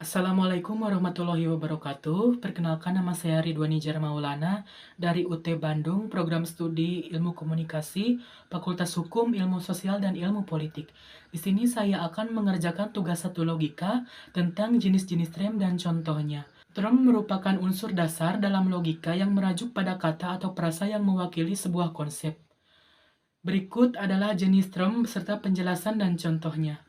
Assalamualaikum warahmatullahi wabarakatuh. Perkenalkan, nama saya Ridwani Jar Maulana dari UT Bandung, Program Studi Ilmu Komunikasi, Fakultas Hukum, Ilmu Sosial, dan Ilmu Politik. Di sini saya akan mengerjakan tugas satu logika tentang jenis-jenis term dan contohnya. Term merupakan unsur dasar dalam logika yang merajuk pada kata atau frasa yang mewakili sebuah konsep. Berikut adalah jenis term serta penjelasan dan contohnya.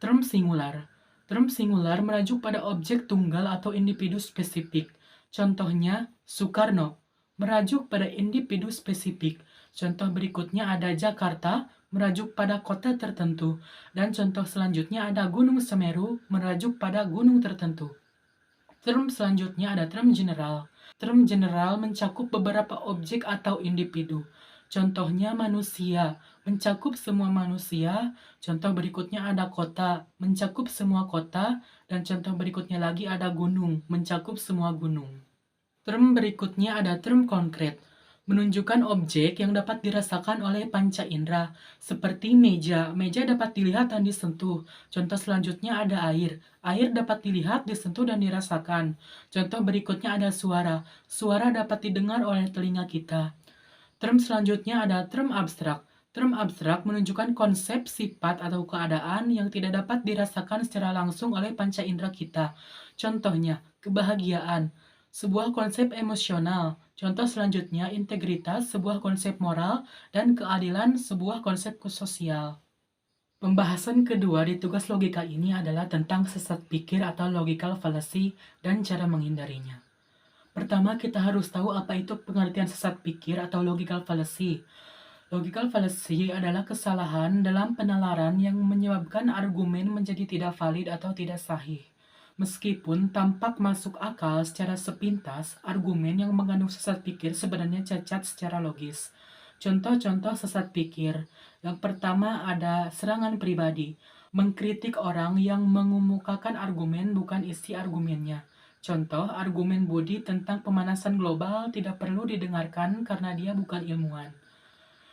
Term singular. Term singular merajuk pada objek tunggal atau individu spesifik. Contohnya, Soekarno merajuk pada individu spesifik. Contoh berikutnya ada Jakarta merajuk pada kota tertentu. Dan contoh selanjutnya ada Gunung Semeru merajuk pada gunung tertentu. Term selanjutnya ada term general. Term general mencakup beberapa objek atau individu. Contohnya manusia, mencakup semua manusia. Contoh berikutnya ada kota, mencakup semua kota. Dan contoh berikutnya lagi ada gunung, mencakup semua gunung. Term berikutnya ada term konkret, menunjukkan objek yang dapat dirasakan oleh panca indera, seperti meja. Meja dapat dilihat dan disentuh. Contoh selanjutnya ada air. Air dapat dilihat, disentuh, dan dirasakan. Contoh berikutnya ada suara. Suara dapat didengar oleh telinga kita. Term selanjutnya ada term abstrak. Term abstrak menunjukkan konsep, sifat, atau keadaan yang tidak dapat dirasakan secara langsung oleh panca indera kita. Contohnya, kebahagiaan, sebuah konsep emosional. Contoh selanjutnya, integritas, sebuah konsep moral, dan keadilan, sebuah konsep sosial. Pembahasan kedua di tugas logika ini adalah tentang sesat pikir atau logical fallacy dan cara menghindarinya. Pertama, kita harus tahu apa itu pengertian sesat pikir atau logical fallacy. Logical fallacy adalah kesalahan dalam penalaran yang menyebabkan argumen menjadi tidak valid atau tidak sahih. Meskipun tampak masuk akal secara sepintas, argumen yang mengandung sesat pikir sebenarnya cacat secara logis. Contoh-contoh sesat pikir. Yang pertama ada serangan pribadi, mengkritik orang yang mengemukakan argumen bukan isi argumennya. Contoh, argumen Budi tentang pemanasan global tidak perlu didengarkan karena dia bukan ilmuwan.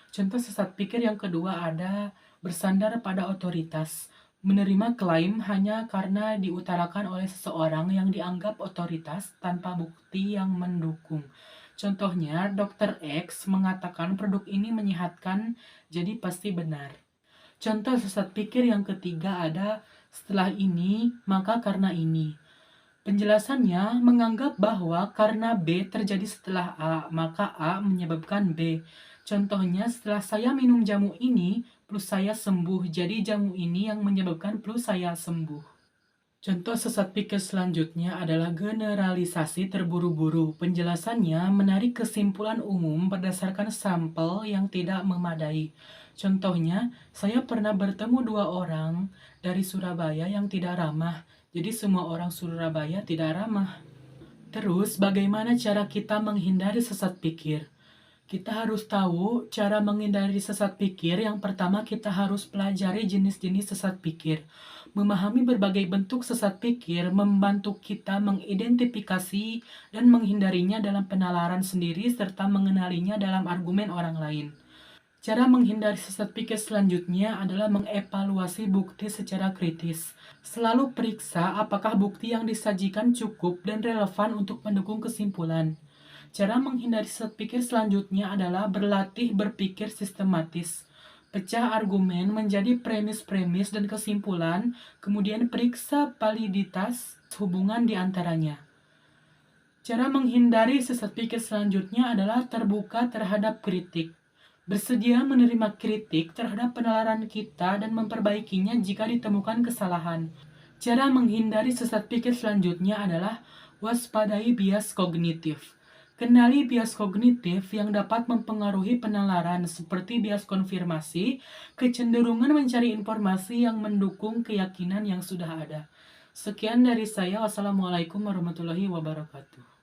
Contoh sesat pikir yang kedua ada bersandar pada otoritas, menerima klaim hanya karena diutarakan oleh seseorang yang dianggap otoritas tanpa bukti yang mendukung. Contohnya, Dr. X mengatakan produk ini menyehatkan, jadi pasti benar. Contoh sesat pikir yang ketiga ada setelah ini, maka karena ini. Penjelasannya menganggap bahwa karena B terjadi setelah A, maka A menyebabkan B. Contohnya, setelah saya minum jamu ini, plus saya sembuh. Jadi jamu ini yang menyebabkan plus saya sembuh. Contoh sesat pikir selanjutnya adalah generalisasi terburu-buru. Penjelasannya menarik kesimpulan umum berdasarkan sampel yang tidak memadai. Contohnya, saya pernah bertemu dua orang dari Surabaya yang tidak ramah. Jadi semua orang Surabaya tidak ramah. Terus, bagaimana cara kita menghindari sesat pikir? Kita harus tahu cara menghindari sesat pikir. Yang pertama, kita harus pelajari jenis-jenis sesat pikir. Memahami berbagai bentuk sesat pikir membantu kita mengidentifikasi dan menghindarinya dalam penalaran sendiri serta mengenalinya dalam argumen orang lain. Cara menghindari sesat pikir selanjutnya adalah mengevaluasi bukti secara kritis. Selalu periksa apakah bukti yang disajikan cukup dan relevan untuk mendukung kesimpulan. Cara menghindari sesat pikir selanjutnya adalah berlatih berpikir sistematis. Pecah argumen menjadi premis-premis dan kesimpulan, kemudian periksa validitas hubungan di antaranya. Cara menghindari sesat pikir selanjutnya adalah terbuka terhadap kritik. Bersedia menerima kritik terhadap penalaran kita dan memperbaikinya jika ditemukan kesalahan. Cara menghindari sesat pikir selanjutnya adalah waspadai bias kognitif. Kenali bias kognitif yang dapat mempengaruhi penalaran seperti bias konfirmasi, kecenderungan mencari informasi yang mendukung keyakinan yang sudah ada. Sekian dari saya. Wassalamualaikum warahmatullahi wabarakatuh.